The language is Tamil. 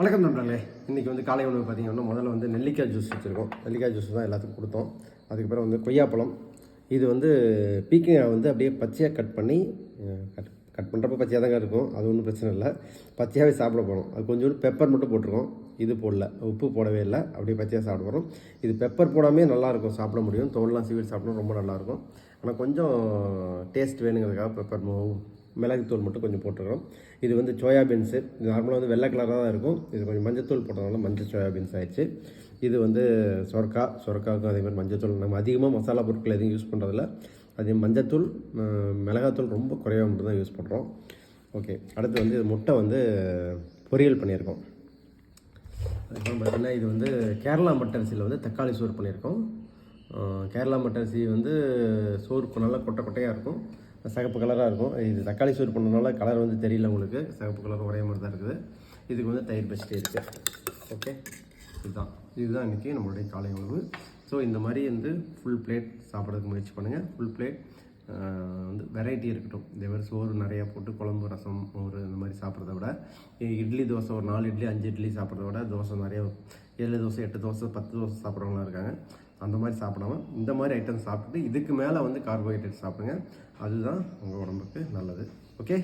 வணக்கம் நண்பர்களே. இன்றைக்கி வந்து காலை உணவு பார்த்திங்கன்னா முதல்ல வந்து நெல்லிக்காய் ஜூஸ் வச்சுருக்கோம். நெல்லிக்காய் ஜூஸ் தான் எல்லாத்துக்கும் கொடுத்தோம். அதுக்கப்புறம் வந்து கொய்யாப்பழம். இது வந்து பீக்கங்காய் வந்து அப்படியே பச்சையாக கட் பண்ணி கட் பண்ணுறப்ப பச்சையாக தாங்க இருக்கும். அது ஒன்றும் பிரச்சனை இல்லை. பச்சையாகவே சாப்பிட போகிறோம். அது கொஞ்சோண்டு பெப்பர் மட்டும் போட்டிருக்கோம். இது போடல, உப்பு போடவே இல்லை. அப்படியே பச்சையாக சாப்பிட போகிறோம். இது பெப்பர் போடாமே நல்லாயிருக்கும், சாப்பிட முடியும். தோல்லாம் சீவிட்டு சாப்பிடணும், ரொம்ப நல்லாயிருக்கும். ஆனால் கொஞ்சம் டேஸ்ட் வேணுங்கிறதுக்காக பெப்பர் மிளகுத்தூள் மட்டும் கொஞ்சம் போட்டுக்கிறோம். இது வந்து சோயாபீன்ஸு. இது நார்மலாக வந்து வெள்ளை கலராக தான் இருக்கும். இது கொஞ்சம் மஞ்சத்தூள் போட்டதுனால மஞ்சள் சோயாபீன்ஸ் ஆயிடுச்சு. இது வந்து சொரக்காவுக்கும் அதே மாதிரி மஞ்சத்தூள். நம்ம அதிகமாக மசாலா பொருட்கள் எதுவும் யூஸ் பண்ணுறதில்ல. அதே மஞ்சத்தூள், மிளகாத்தூள் ரொம்ப குறைவாக மட்டும் தான் யூஸ் பண்ணுறோம். ஓகே, அடுத்து வந்து முட்டை வந்து பொரியல் பண்ணியிருக்கோம். அதுக்கப்புறம் பார்த்திங்கன்னா இது வந்து கேரளா மட்டரிசியில் வந்து தக்காளி சோறு பண்ணியிருக்கோம். கேரளா மட்டரிசி வந்து சோறு நல்லா கொட்டை கொட்டையாக இருக்கும், சிகப்பு கலராக இருக்கும். இது தக்காளி சோறு பண்ணனால கலர் வந்து தெரியல உங்களுக்கு, சிகப்பு கலர் ஒரே மாதிரி தான் இருக்குது. இதுக்கு வந்து தயிர் பச்சிட்டே இருக்குது. ஓகே, இதுதான் இன்றைக்கி நம்மளுடைய காலை உணவு. ஸோ இந்த மாதிரி வந்து ஃபுல் பிளேட் சாப்பிட்றதுக்கு முயற்சி பண்ணுங்கள். ஃபுல் பிளேட் வந்து வெரைட்டி இருக்கட்டும். இதே மாதிரி சோறு நிறையா போட்டு குழம்பு, ரசம், மோர் இந்த மாதிரி சாப்பிட்றத விட, இட்லி தோசை ஒரு 4 இட்லி 5 இட்லி சாப்பிட்றத விட தோசை நிறைய 7 தோசை 8 தோசை 10 தோசை சாப்பிட்றவங்களாம் இருக்காங்க. அந்த மாதிரி சாப்பிடாம இந்த மாதிரி ஐட்டம் சாப்பிட்டுட்டு இதுக்கு மேலே வந்து கார்போஹைட்ரேட் சாப்பிடுங்க. அதுதான் உங்கள் உடம்புக்கு நல்லது. ஓகே.